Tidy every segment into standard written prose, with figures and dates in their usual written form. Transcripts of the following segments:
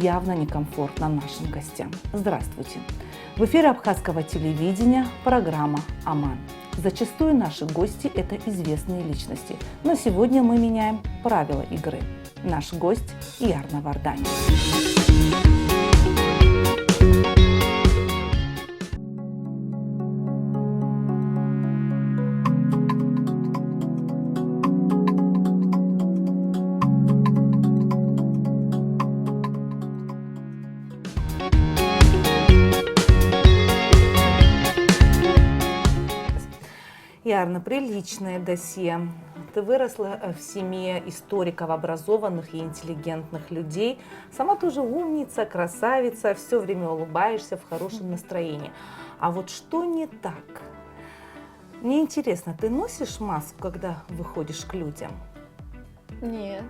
явно некомфортно нашим гостям. Здравствуйте! В эфире абхазского телевидения программа «Аман». Зачастую наши гости – это известные личности, но сегодня мы меняем правила игры. Наш гость – Ярна Вардани. Ярна, приличное досье. Ты выросла в семье историков, образованных и интеллигентных людей. Сама тоже умница, красавица, все время улыбаешься, в хорошем настроении. А вот что не так? Мне интересно, ты носишь маску, когда выходишь к людям? Нет.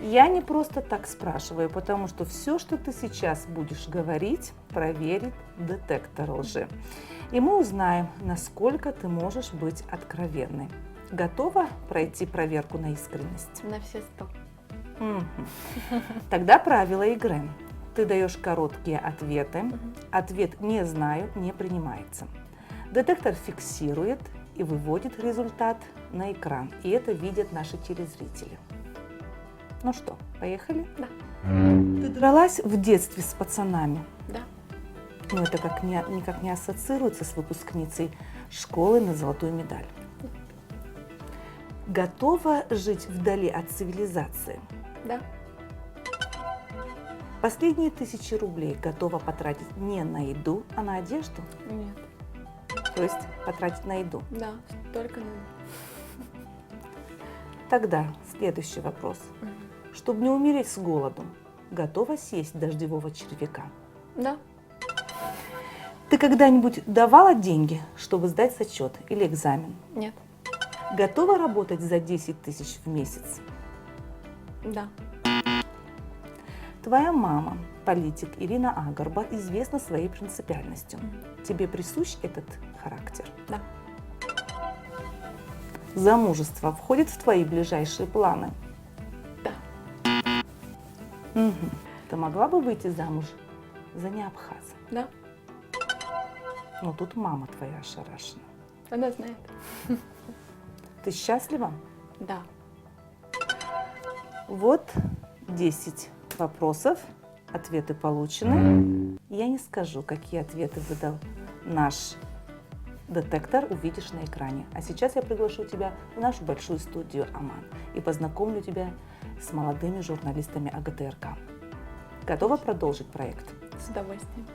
Я не просто так спрашиваю, потому что все, что ты сейчас будешь говорить, проверит детектор лжи. И мы узнаем, насколько ты можешь быть откровенной. Готова пройти проверку на искренность? На все 100. Тогда правила игры. Ты даешь короткие ответы. Ответ «не знаю» не принимается. Детектор фиксирует и выводит результат на экран. И это видят наши телезрители. Ну что, поехали? Да. Ты дралась в детстве с пацанами? Да. Но это никак не ассоциируется с выпускницей школы на золотую медаль. Готова жить вдали от цивилизации? Да. Последние 1000 рублей готова потратить не на еду, а на одежду? Нет. То есть потратить на еду? Да, только на... Тогда следующий вопрос. Чтобы не умереть с голоду, готова съесть дождевого червяка? Да. Ты когда-нибудь давала деньги, чтобы сдать зачет или экзамен? Нет. Готова работать за 10 тысяч в месяц? Да. Твоя мама, политик Ирина Агарба, известна своей принципиальностью. Тебе присущ этот характер? Да. Замужество входит в твои ближайшие планы? Да. Ты могла бы выйти замуж за неабхаза? Да. Но тут мама твоя ошарашена. Она знает. Ты счастлива? Да. Вот 10 вопросов, ответы получены. Я не скажу, какие ответы выдал наш детектор, увидишь на экране. А сейчас я приглашу тебя в нашу большую студию «Аман» и познакомлю тебя с молодыми журналистами АГТРК. Готова продолжить проект? С удовольствием.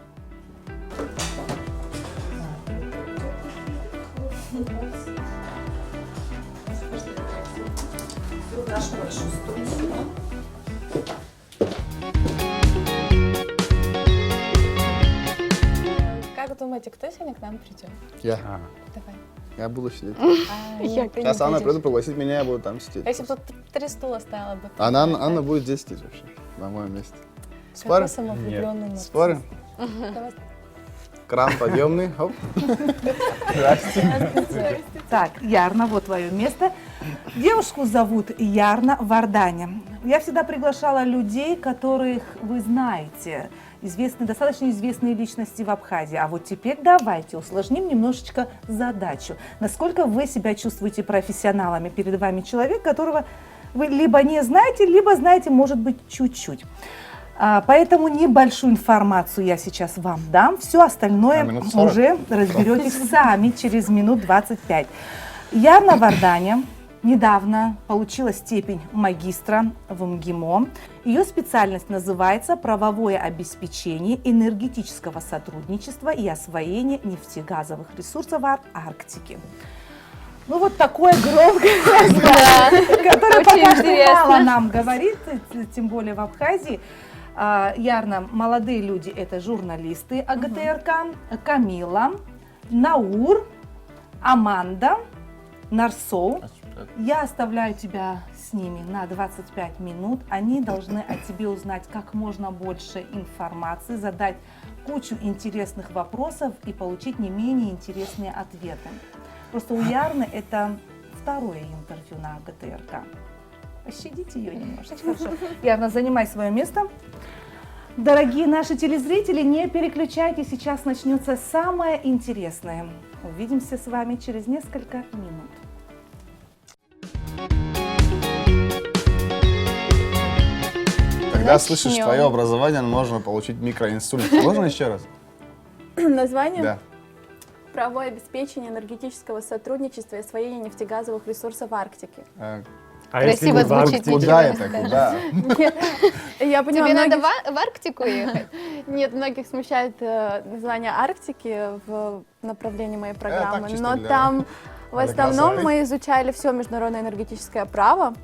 В нашу большую студию. Как думаете, кто сегодня к нам придет? Я. Давай. Я буду сидеть. Нет, ты не Сейчас Анна придешь. придет пригласить меня, я буду там сидеть. А если бы тут 3 стула стояло бы? Анна будет здесь сидеть вообще, на моем месте. Какой Спорим? самовлюбленный нарцисс. Спорим? Давай. Кран подъемный, хоп. Здравствуйте. Так, Ярна, вот твое место. Девушку зовут Ярна Вардани. Я всегда приглашала людей, которых вы знаете, достаточно известные личности в Абхазии. А вот теперь давайте усложним немножечко задачу. Насколько вы себя чувствуете профессионалами? Перед вами человек, которого вы либо не знаете, либо знаете, может быть, чуть-чуть. Поэтому небольшую информацию я сейчас вам дам. Все остальное уже разберетесь сами через минут 25. Ярна Вардани недавно получила степень магистра в МГИМО. Ее специальность называется «Правовое обеспечение энергетического сотрудничества и освоение нефтегазовых ресурсов Арктики». Ну вот такое громкое название, которое пока что мало нам говорит, тем более в Абхазии. Ярна, молодые люди – это журналисты АГТРК, Камила, Наур, Аманда, Нарсоу. Я оставляю тебя с ними на 25 минут. Они должны о тебе узнать как можно больше информации, задать кучу интересных вопросов и получить не менее интересные ответы. Просто у Ярны это второе интервью на АГТРК. Пощадите ее немножечко. Хорошо. Ярна, занимай свое место. Дорогие наши телезрители, не переключайтесь, сейчас начнется самое интересное. Увидимся с вами через несколько минут. Когда слышишь Начнем. твое образование, можно получить микроинсульт. Можно еще раз? Название? Да. Правовое обеспечение энергетического сотрудничества и освоения нефтегазовых ресурсов в Арктике. А если Красиво вы в звучит. Арктике? Куда это? Куда? Я поняла, Тебе надо многих- в Арктику ехать? Нет, многих смущает название Арктики в направлении моей программы, чисто но для там в основном красоты. мы изучали все международное энергетическое право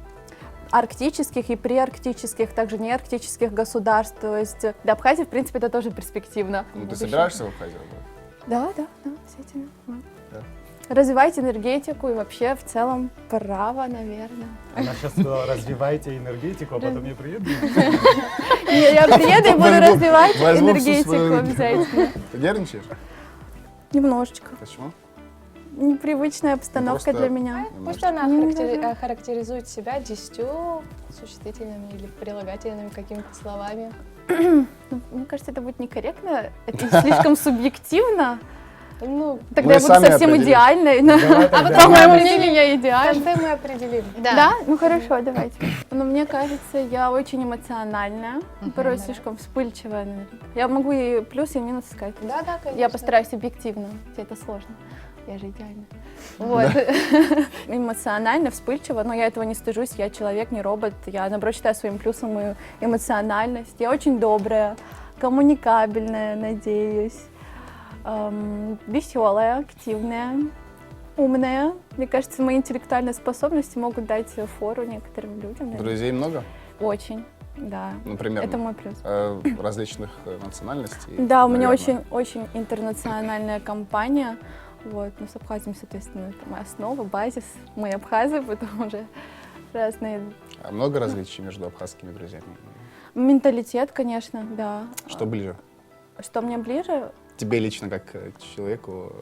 арктических и приарктических, также неарктических государств. То есть для Абхазии, в принципе, это тоже перспективно. Ну, ты Будущее. собираешься в Абхазию? Да, действительно. Да. Развивайте энергетику и вообще в целом право, наверное. Она сейчас сказала, развивайте энергетику, а потом я приеду. Я приеду и буду Возьму- развивать возьму всю энергетику свою- обязательно. Ты нервничаешь? Немножечко. Почему? Непривычная обстановка просто- для меня. Пусть Немножко. она Не характеризует себя 10 существительными или прилагательными какими-то словами. Ну, мне кажется, это будет некорректно, это слишком субъективно. Ну, Тогда я буду сами совсем определим. идеальной. Давай А тогда. потом По моему мы мнению, я в идеальна. конце мы определим. Да? Ну хорошо, давайте. Но мне кажется, я очень эмоциональная, порой слишком вспыльчивая. Наверное. Я могу и плюс, и минус сказать. Да, конечно. Я постараюсь объективно, хотя это сложно. Я же идеальна. Вот. Эмоционально, вспыльчиво, но я этого не стыжусь, я человек, не робот. Я, наоборот, считаю своим плюсом мою эмоциональность. Я очень добрая, коммуникабельная, надеюсь, веселая, активная, умная. Мне кажется, мои интеллектуальные способности могут дать фору некоторым людям. наверное. Друзей много? Очень, да. Например, Это мой плюс. различных национальностей? Да, у меня наверное. очень интернациональная компания. Вот, но с Абхазией, соответственно, это моя основа, базис. Мы абхазы, потом уже разные. А много различий между абхазскими друзьями? Менталитет, конечно, да. Что ближе? Что мне ближе, Тебе лично, как человеку,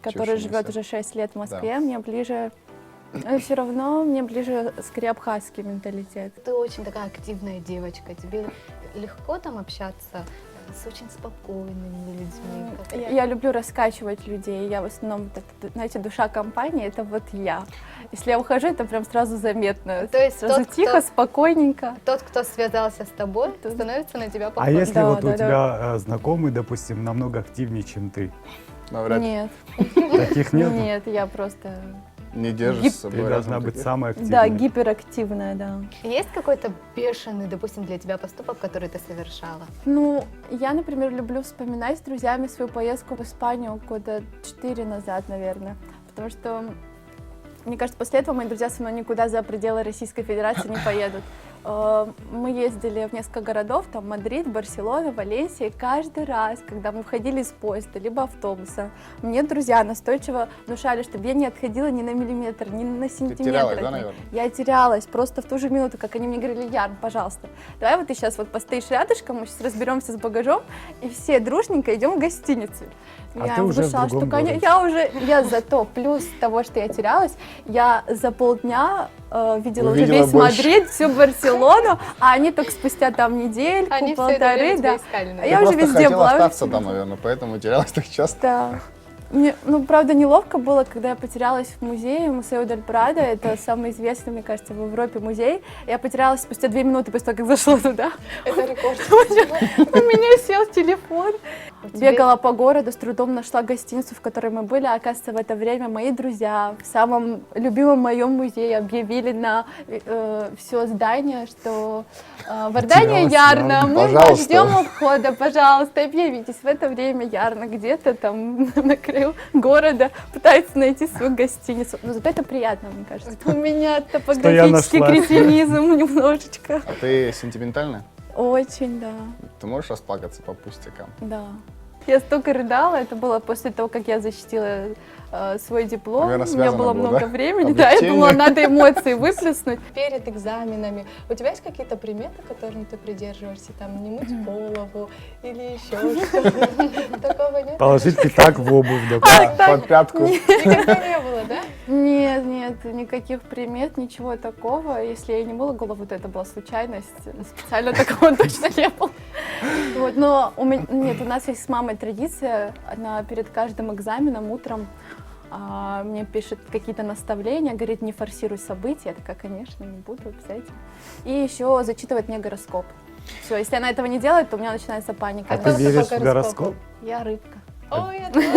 который учившемуся? живет уже 6 лет в Москве, мне ближе, все равно мне ближе скорее абхазский менталитет. Ты очень такая активная девочка. Тебе легко там общаться с очень спокойными людьми. Как- Я люблю раскачивать людей. Я в основном, вот это, знаете, душа компании — это вот я. Если я ухожу, это прям сразу заметно. То есть Сразу тот, тихо, кто- спокойненько. Тот, кто связался с тобой, становится на тебя А похож. если Да, вот да, у да. тебя знакомый, допустим, намного активнее, чем ты? Навряд ли. Нет, Таких нет? нет, я просто... Не держишь Гип- с собой Ты рядом должна быть таких? самой активной. Да, гиперактивная, да. Есть какой-то бешеный, допустим, для тебя поступок, который ты совершала? Ну, я, например, люблю вспоминать с друзьями свою поездку в Испанию года 4 назад, наверное. Потому что, мне кажется, после этого мои друзья со мной никуда за пределы Российской Федерации не поедут. Мы ездили в несколько городов, там Мадрид, Барселона, Валенсия, и каждый раз, когда мы входили из поезда, либо автобуса, мне друзья настойчиво внушали, чтобы я не отходила ни на миллиметр, ни на сантиметр. терялась, от да, них. наверное? Я терялась просто в ту же минуту, как они мне говорили: Ян, пожалуйста, давай вот ты сейчас вот постоишь рядышком, мы сейчас разберемся с багажом, и все дружненько идем в гостиницу. А Я ты уже в внушала, что, другом я зато плюс того, что я терялась, я за полдня видела уже Увидела весь больше. Мадрид, всю Барселону, а они только спустя там недельку, Они все это полторы, время тебя да. искали, А наверное. я Ты уже просто везде хотела была. остаться там, наверное, поэтому терялась так часто. Да. Мне, ну, правда, неловко было, когда я потерялась в музее Мусео дель Прадо. Это самый известный, мне кажется, в Европе музей. Я потерялась спустя 2 минуты после того, как зашла туда. Это рекорд. У меня сел телефон. тебе- Бегала по городу, с трудом нашла гостиницу, в которой мы были. А оказывается, в это время мои друзья в самом любимом моем музее объявили на все здание, что в Ордании Потерялась, Ярна, да. мы вас Пожалуйста. ждем у входа, пожалуйста, объявитесь. В это время Ярна где-то там на краю города пытается найти свою гостиницу. Но зато это приятно, мне кажется. У меня топографический нашла. кретинизм немножечко. А ты сентиментальная? Очень, да. Ты можешь расплакаться по пустякам? Да. Я столько рыдала, это было после того, как я защитила свой диплом. Наверное, У меня связано было было, много да? времени, да, я Облегчение. думала, надо эмоции выплеснуть. Перед экзаменами у тебя есть какие-то приметы, которым ты придерживаешься? Там не мыть голову или еще что-то? Такого нет? Положить пятак в обувь, допустим. Под пятку. Никогда не было да? Нет, нет, никаких примет, ничего такого. Если я и не мыла голову, то это была случайность. Специально такого точно не было. Вот, но нет, у нас есть с мамой традиция, она перед каждым экзаменом утром мне пишет какие-то наставления, говорит, не форсируй события. Я такая, конечно, не буду, обязательно. И еще зачитывает мне гороскоп. Все, если она этого не делает, то у меня начинается паника. А ты веришь в гороскоп? Я рыбка. Ой, я тоже.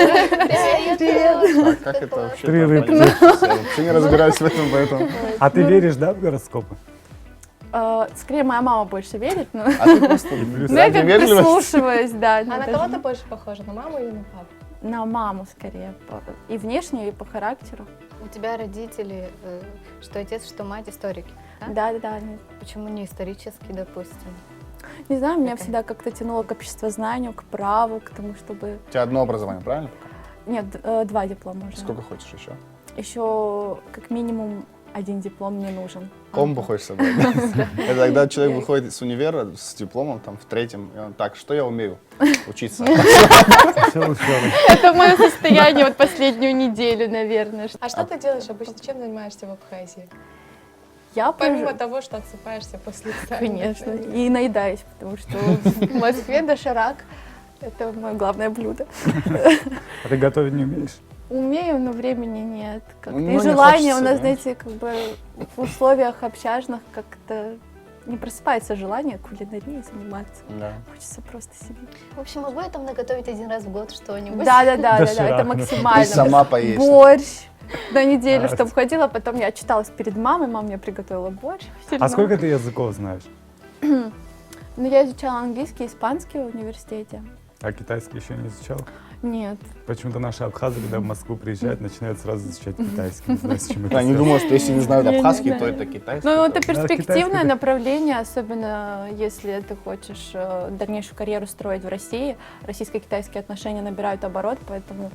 Привет. Как это вообще? Три так рыбки. получилось? Я вообще не разбираюсь в этом, поэтому. А ты веришь, да, в гороскопы? Скорее, моя мама больше верит, но А ты просто я как вежливость. прислушиваюсь, да. А на даже кого ты больше похожа, на маму или на папу? на маму скорее. И внешне, и по характеру. У тебя родители, что отец, что мать историки. Да? Да-да-да. Почему не исторический, допустим? Не знаю, меня Какая? всегда как-то тянуло к обществознанию, к праву, к тому, чтобы... У тебя одно образование, правильно? Нет, 2 диплома уже. Сколько хочешь еще? Еще как минимум 1 диплом мне нужен. Комбо хочешь собрать? Это когда человек выходит с универа с дипломом, там, в 3-м, и он, так, что я умею? Учиться. Всё, учёный. Это мое состояние вот последнюю неделю, наверное. А что ты делаешь обычно? Чем занимаешься в Абхазии? Я Помимо того, что отсыпаешься после экзамена. Конечно, и наедаюсь, потому что в Москве доширак — это мое главное блюдо. А ты готовить не умеешь? Умею, но времени нет. Как-то. Ну, И не желание хочется, у нас, да? знаете, как бы в условиях общажных как-то не просыпается желание кулинарией заниматься. Да. Хочется просто сидеть. В общем, мы будем наготовить 1 раз в год что-нибудь. Да, Доширак. это максимально. И сама поесть. Борщ на неделю, А, чтобы ходила, потом я отчиталась перед мамой, мама мне приготовила борщ. А сколько ты языков знаешь? Ну, я изучала английский, испанский в университете. А китайский еще не изучал? Нет. Почему-то наши абхазы, когда в Москву приезжают, начинают сразу изучать китайский. Не знаю, с чем это Они связано. думают, что если не знают Я не абхазский, знаю. то это китайский. Ну, это тоже. перспективное китайский, да. направление, особенно если ты хочешь дальнейшую карьеру строить в России. Российско-китайские отношения набирают оборот, поэтому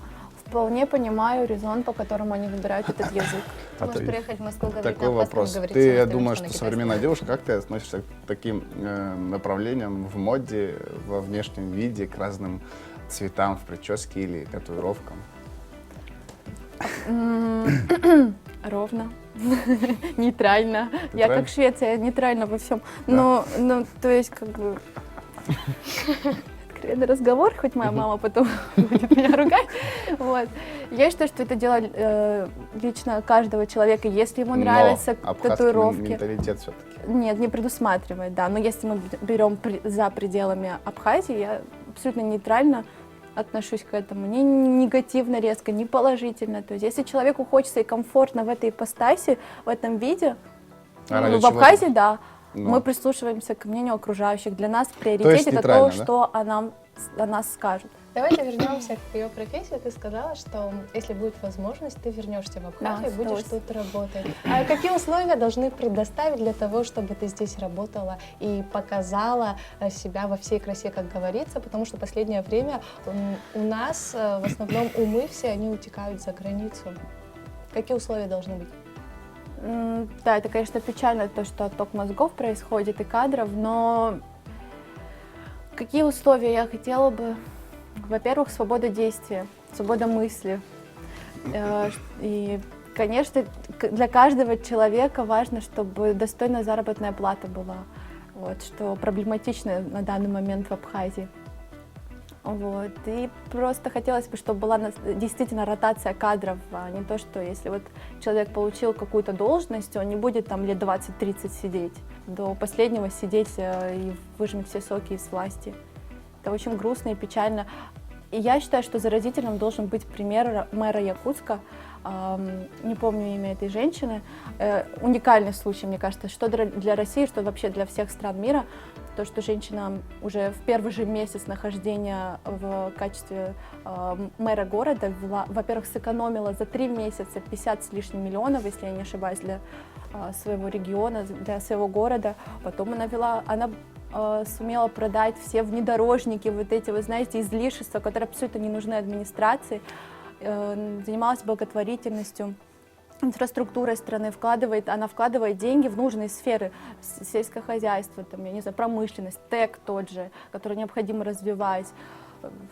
вполне понимаю резон, по которому они выбирают этот язык. Ты А можешь то- приехать в Москву, говорить Такой на абхазском, вопрос. говорить Ты, всем я остальным, думаю, что на что китайском. современная девушка, как ты относишься к таким направлениям в моде, во внешнем виде, к разным цветам в прическе или татуировкам? Ровно. Нейтрально. Я Нейтрально? как Швеция, я нейтрально во всем. Но, то есть, как бы... Откровенный разговор, хоть моя мама потом будет меня ругать. Вот. Я считаю, что это дело лично каждого человека. Если ему нравятся Но абхазский татуировки... менталитет все-таки. Нет, не предусматривает, да. Но если мы берем за пределами Абхазии, я абсолютно нейтрально отношусь к этому. Не негативно резко, не положительно. То есть если человеку хочется и комфортно в этой ипостаси, в этом виде, А ради в чего Абхазии, ты? да, Но. мы прислушиваемся к мнению окружающих. Для нас есть приоритет это нейтрально, то, да? что о нас скажут. Давайте вернемся к ее профессии. Ты сказала, что если будет возможность, ты вернешься в Абхазию Да, и будешь с тут работать. А какие условия должны предоставить для того, чтобы ты здесь работала и показала себя во всей красе, как говорится? Потому что в последнее время у нас в основном умы все, они утекают за границу. Какие условия должны быть? Да, это, конечно, печально, то, что отток мозгов происходит и кадров, но какие условия я хотела бы? Во-первых, свобода действия, свобода мысли. И, конечно, для каждого человека важно, чтобы достойная заработная плата была, вот, что проблематично на данный момент в Абхазии. Вот. И просто хотелось бы, чтобы была действительно ротация кадров, а не то, что если вот человек получил какую-то должность, он не будет там лет 20-30 сидеть, до последнего сидеть и выжмет все соки из власти. Это очень грустно и печально. И я считаю, что заразительным должен быть пример мэра Якутска, не помню имя этой женщины, уникальный случай, мне кажется, что для России, что вообще для всех стран мира, то, что женщина уже в первый же месяц нахождения в качестве мэра города, во-первых, сэкономила за 3 месяца 50 с лишним миллионов, если я не ошибаюсь, для своего региона, для своего города. Потом она сумела продать все внедорожники, вот эти, вы знаете, излишества, которые абсолютно не нужны администрации, занималась благотворительностью, инфраструктурой страны, она вкладывает деньги в нужные сферы, сельское хозяйство, там, я не знаю, промышленность, ТЭК тот же, который необходимо развивать,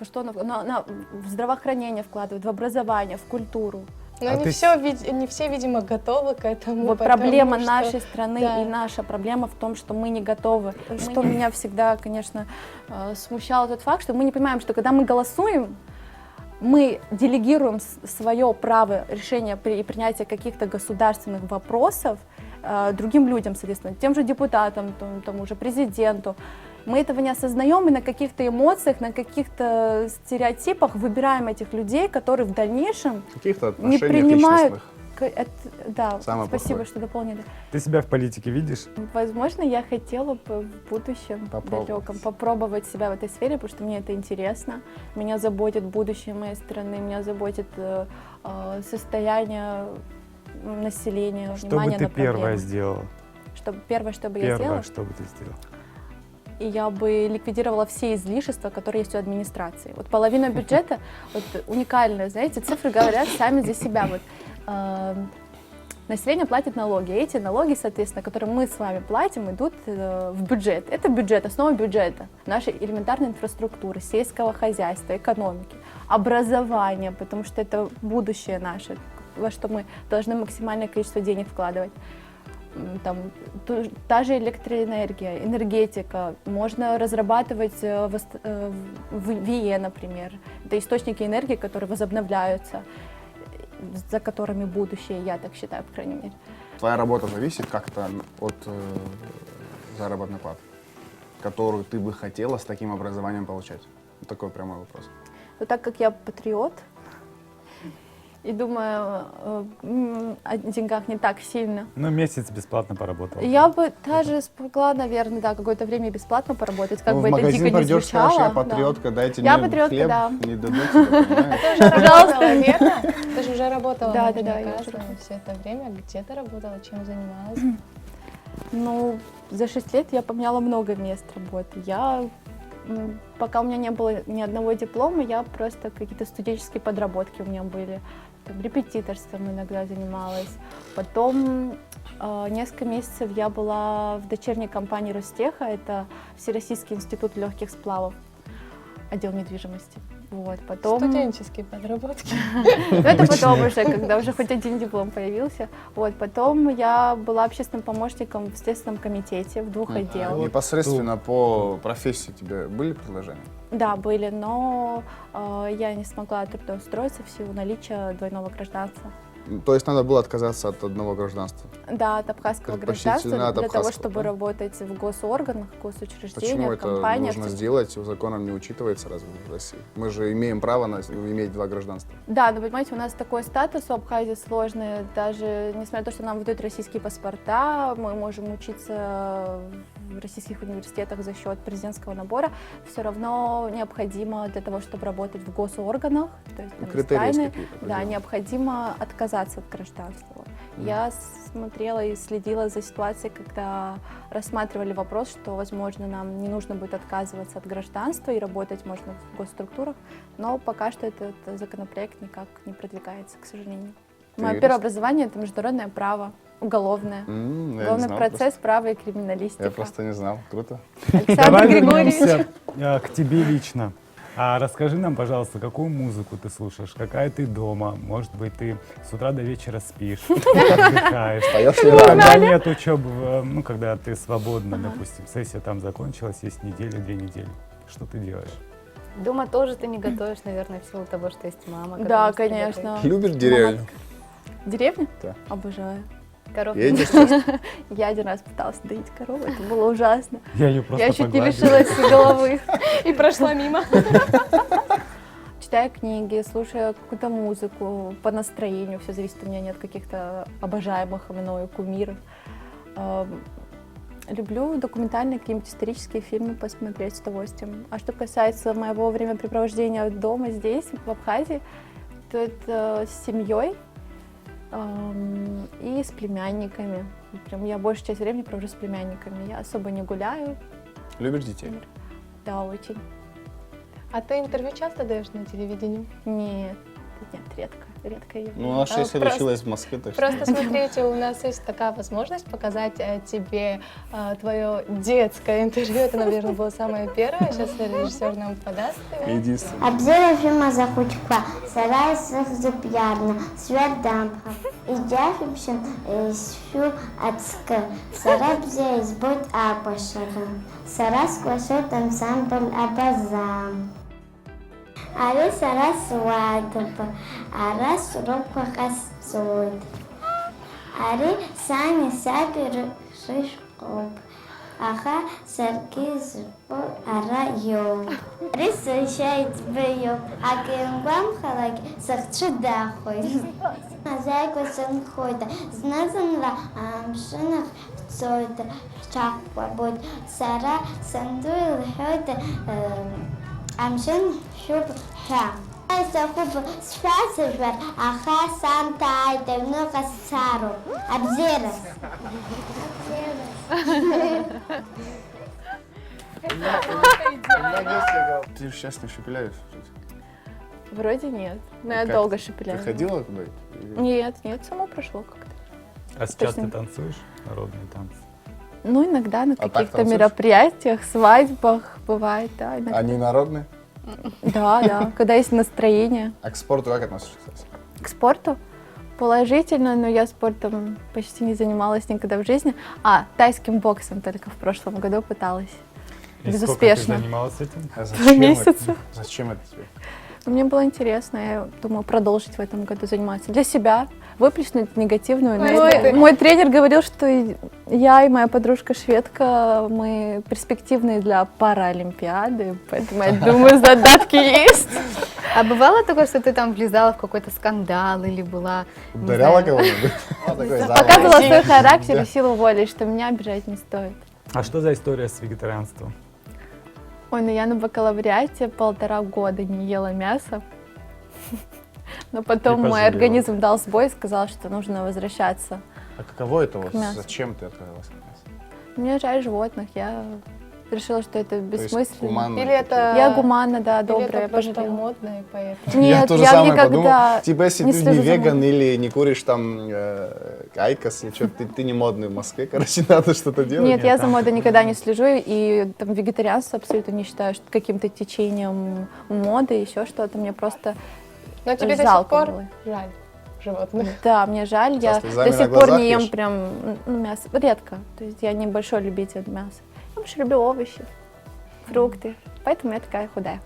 что она в здравоохранение вкладывает, в образование, в культуру. Но А не, ты не все, видимо, готовы к этому. Вот потому проблема что- нашей страны да. и наша проблема в том, что мы не готовы. Что меня всегда, конечно, смущал тот факт, что мы не понимаем, что когда мы голосуем, мы делегируем свое право решения и принятия каких-то государственных вопросов другим людям, соответственно, тем же депутатам, тому же президенту. Мы этого не осознаем и на каких-то эмоциях, на каких-то стереотипах выбираем этих людей, которые в дальнейшем В каких-то не отношениях принимают. личностных. Да, Самое спасибо, плохое. что дополнили. Ты себя в политике видишь? Возможно, я хотела бы в будущем Попробовать. далеком попробовать себя в этой сфере, потому что мне это интересно. Меня заботит будущее моей страны, меня заботит состояние населения, Что бы внимание ты на проблемы. первое сделала? Первое, что бы я сделала, Первое, что бы ты сделала? и я бы ликвидировала все излишества, которые есть у администрации. Вот половина бюджета, вот уникальная, знаете, цифры говорят сами за себя. Вот, население платит налоги, и эти налоги, соответственно, которые мы с вами платим, идут в бюджет. Это бюджет, основа бюджета, нашей элементарной инфраструктуры, сельского хозяйства, экономики, образования, потому что это будущее наше, во что мы должны максимальное количество денег вкладывать. Там, та же электроэнергия, энергетика, можно разрабатывать ВИЭ, например. Это источники энергии, которые возобновляются, за которыми будущее, я так считаю, по крайней мере. Твоя работа зависит как-то от заработной платы, которую ты бы хотела с таким образованием получать? Вот такой прямой вопрос. Но так как я патриот и думаю о деньгах не так сильно, Ну, месяц бесплатно поработала. я бы даже смогла, наверное, да, какое-то время бесплатно поработать, как Ну, бы в это магазин дико не придешь, звучало. скажешь, я да. патриотка, дайте Я мне патриотка, хлеб, да. не дадут тебе, понимаешь? Ты уже работала, верно? Ты же уже работала, Да, наверняка, я уже за все это время. Где ты работала, чем занималась? Ну, за 6 лет я поменяла много мест работы. Пока у меня не было ни одного диплома, я просто какие-то студенческие подработки у меня были. Там, репетиторством иногда занималась. Потом несколько месяцев я была в дочерней компании Ростеха, это Всероссийский институт легких сплавов, отдел недвижимости. Вот, потом... Студенческие подработки. Ну, это потом уже, когда уже хоть один диплом появился. Вот, потом я была общественным помощником в Следственном комитете в 2 отделах. Непосредственно по профессии тебе были предложения? Да, были, но я не смогла трудоустроиться в силу наличия двойного гражданства. То есть надо было отказаться от одного гражданства? Да, от абхазского Предпочтительно гражданства от для того, абхазского, чтобы да? работать в госорганах, Почему госучреждениях, это компаниях. нужно сделать? Законом не учитывается разве в России? Мы же имеем право иметь 2 гражданства. Да, но понимаете, у нас такой статус у Абхазии сложный, даже несмотря на то, что нам выдают российские паспорта, мы можем учиться в российских университетах за счет президентского набора, все равно необходимо для того, чтобы работать в госорганах, то есть там Критерии есть тайны, какие-то, да, понятно. необходимо отказаться от гражданства. Я смотрела и следила за ситуацией, когда рассматривали вопрос, что, возможно, нам не нужно будет отказываться от гражданства и работать можно в госструктурах, но пока что этот законопроект никак не продвигается, к сожалению. Ты Мое юрист? первое образование — это международное право, уголовное. Я не Уголовный знал процесс, право и криминалистика. Я просто не знал. Круто. Александр Давай Григорьевич. вернемся к тебе лично. А расскажи нам, пожалуйста, какую музыку ты слушаешь, какая ты дома, может быть, ты с утра до вечера спишь, отдыхаешь. Поешь ли Когда нет учебы, ну, когда ты свободна, допустим, сессия там закончилась, есть неделя, 2 недели. Что ты делаешь? Дома тоже ты не готовишь, наверное, в силу того, что есть мама. Да, которая всегда конечно. Любишь деревню? Деревню? Да. Обожаю. готовит. Коров не Едешь часто? Я один раз пыталась доить корову, это было ужасно. Я ее просто Я чуть не погладила. лишилась головы. И прошла мимо. Читаю книги, слушаю какую-то музыку по настроению, все зависит у меня нет каких-то обожаемых мною кумиров. Люблю документальные какие-нибудь исторические фильмы посмотреть с удовольствием. А что касается моего времяпрепровождения дома здесь, в Абхазии, то это с семьей и с племянниками. Прям я большую часть времени провожу с племянниками. Я особо не гуляю. Любишь детей? Да, очень. А ты интервью часто даешь на телевидении? Нет. Нет, редко ее. Ну, она 6 лет Просто- училась в Москве, так что... Просто смотрите, у нас есть такая возможность показать тебе твое детское интервью. Это, наверное, было самое первое. Сейчас режиссер нам подаст его. Единственное. Обзор фильма «Захучка», «Сарай зуб'ярна», «Свердампа», «Иджафимшин», «Сфю Ацка», «Сарабзе избот Апашара», «Сарас Квашот ансамбль Абазам». Арис Арас Вадба, Арас Робка Хасцод. Ари Сани Саби Шишкоп. Аха Саркиз Ара Йо. Арис Шайт Бейо. Акенгвам Халак Сахчудахой. Назайко Санхойда. Зназанла Амшинах Цойда. Чаква Бод. Сара Сандуил Хойда. Амшин шуб ха. Сахуб спасибо, аха санта айдевну кассару. Абзерас. Ты же сейчас не шепеляешь. Вроде нет. Но я Как? долго Ты шепеляю. ходила туда? Нет, само прошло как-то. А сейчас Точно. ты танцуешь народные танцы? Ну, иногда на А так каких-то танцуешь? мероприятиях, свадьбах бывает, да. Иногда. Они народные? Да, когда есть настроение. А к спорту как относишься, кстати? К спорту положительно, но я спортом почти не занималась никогда в жизни. Тайским боксом только в прошлом году пыталась. И сколько ты Безуспешно. занималась этим? А 2 месяца. Зачем это тебе? Мне было интересно, я думаю, продолжить в этом году заниматься. Для себя, выплеснуть негативную энергию. Мой тренер говорил, что я и моя подружка-шведка, мы перспективные для Паралимпиады, поэтому я думаю, задатки есть. А бывало такое, что ты там влезала в какой-то скандал или была... не Ударяла знаю, кого-нибудь? Вот такой завод. Показывала свой характер и силу воли, что меня обижать не стоит. А что за история с вегетарианством? Ой, ну я на бакалавриате 1,5 года не ела мясо. Но потом И мой пожалела. организм дал сбой и сказал, что нужно возвращаться. А каково это вот? мясу. Зачем ты отказалась от мяса? Мне жаль животных, я решила, что это То есть бессмысленно. гуманно Или такие. это... Я гуманна, да, или добрая, это просто пожалела. модно, и поэтому... Нет, Я тоже я самое никогда подумал. Типа, если не ты не слежу за веган модой. или не куришь там айкос, или что, ты не модный в Москве, короче, надо что-то делать. Нет, я за там модой никогда не слежу, и там вегетарианство абсолютно не считаю что каким-то течением моды, еще что-то. Мне просто Но тебе до сих жалко пор было. жаль животных. Да, мне жаль, Со я слезами до на сих пор глазах не ем ешь? прям мясо, редко. То есть я не большой любитель мяса. Я больше люблю овощи, фрукты, поэтому я такая худая.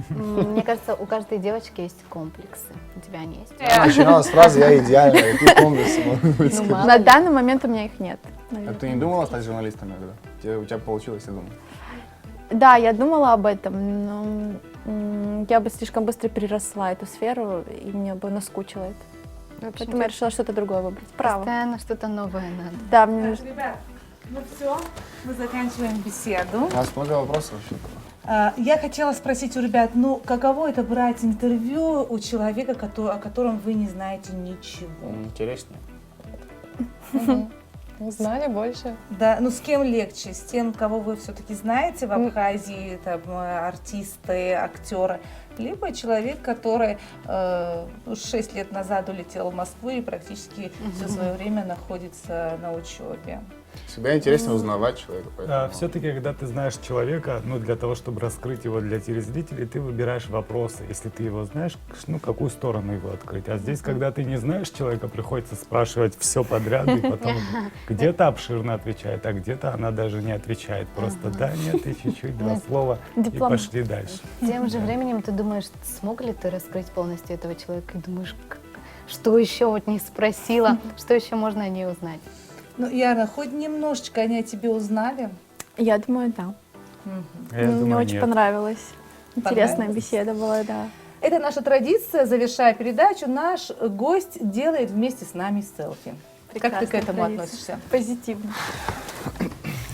Мне кажется, у каждой девочки есть комплексы. У тебя они есть? Начиналась с фразы «я идеальная», какие комплексы могут быть? Ну, мало На ли. данный момент у меня их нет. А наверное. ты не думала стать журналистом иногда? У тебя получилось, я думаю. Да, я думала об этом, но я бы слишком быстро переросла эту сферу, и мне бы наскучило это. В общем, Поэтому я решила что-то другое выбрать. Право. постоянно что-то новое надо. Да, мне нужно. Ребят, ну все, мы заканчиваем беседу. У нас много вопросов вообще. Я хотела спросить у ребят, ну каково это брать интервью у человека, о котором вы не знаете ничего? Интереснее. Узнали больше. Да, ну с кем легче? С тем, кого вы все-таки знаете в Абхазии, там, артисты, актеры, либо человек, который 6 лет назад улетел в Москву и практически все свое время находится на учебе. Всегда интересно узнавать человека. поэтому- Все-таки, когда ты знаешь человека, ну, для того, чтобы раскрыть его для телезрителей, ты выбираешь вопросы. Если ты его знаешь, ну, какую сторону его открыть. А здесь, когда ты не знаешь человека, приходится спрашивать все подряд, и потом где-то обширно отвечает, а где-то она даже не отвечает. Просто да, нет, и чуть-чуть, 2 слова, и Диплом. пошли дальше. Тем же временем ты думаешь, смог ли ты раскрыть полностью этого человека, и думаешь, что еще вот не спросила, что еще можно о ней узнать. Ну, Яна, хоть немножечко они о тебе узнали? Я думаю, да. Я Мне думаю, очень нет. Понравилась? Интересная беседа была, да. Это наша традиция. Завершая передачу, наш гость делает вместе с нами селфи. Как ты к Прекрасная этому традиция. относишься? Позитивно.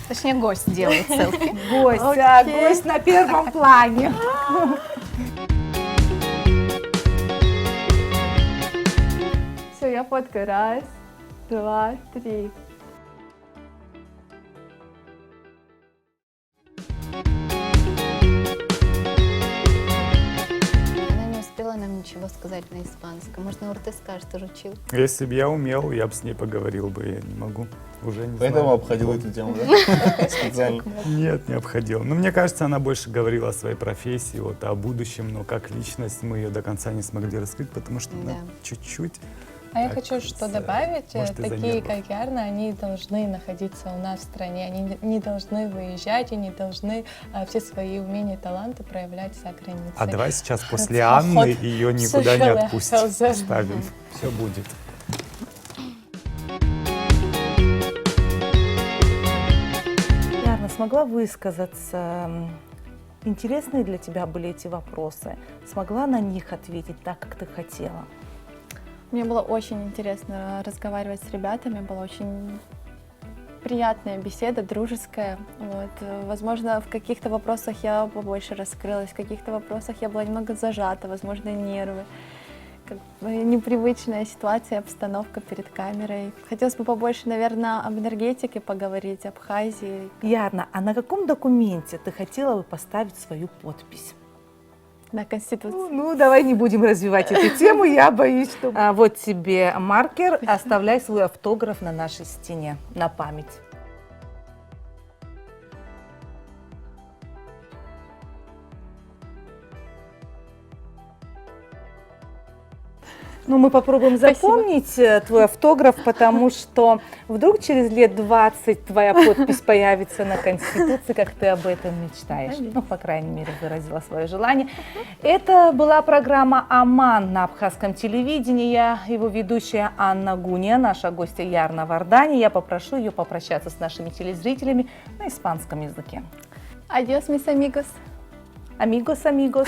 Точнее, гость делает селфи. Гость на первом плане. Все, я фоткаю. 1, 2, 3. Она не успела нам ничего его сказать на испанском? Может, Нур, ты скажешь, ты же учил. Если бы я умел, я бы с ней поговорил бы, я не могу. Уже не Поэтому знаю. обходил эту тему, да? Специально. Нет, не обходил. Но мне кажется, она больше говорила о своей профессии, вот о будущем, но как личность мы ее до конца не смогли раскрыть, потому что она Да. чуть-чуть. А я Так, хочу что с- добавить. может, из-за Такие, нервов. как Ярна, они должны находиться у нас в стране. Они не должны выезжать и не должны все свои умения и таланты проявлять за границей. А давай сейчас после Поход Анны ее никуда не social отпустим. health. Ставим. Все будет. Ярна, смогла высказаться? Интересные для тебя были эти вопросы? Смогла на них ответить так, как ты хотела? Мне было очень интересно разговаривать с ребятами, была очень приятная беседа, дружеская. Вот. Возможно, в каких-то вопросах я побольше раскрылась, в каких-то вопросах я была немного зажата, возможно, нервы. Как бы непривычная ситуация, обстановка перед камерой. Хотелось бы побольше, наверное, об энергетике поговорить, Абхазии. Ярна, а на каком документе ты хотела бы поставить свою подпись? На Конституции. Ну, давай не будем развивать эту тему, я боюсь, что... вот тебе маркер, оставляй свой автограф на нашей стене, на память. Ну, мы попробуем Спасибо. запомнить твой автограф, потому что вдруг через лет 20 твоя подпись появится на Конституции, как ты об этом мечтаешь. Ну, по крайней мере, выразила свое желание. Это была программа «Аман» на абхазском телевидении. Я его ведущая Анна Гуния, наша гостья Ярна Вардани. Я попрошу ее попрощаться с нашими телезрителями на испанском языке. Adiós, mis amigos. Amigos, amigos.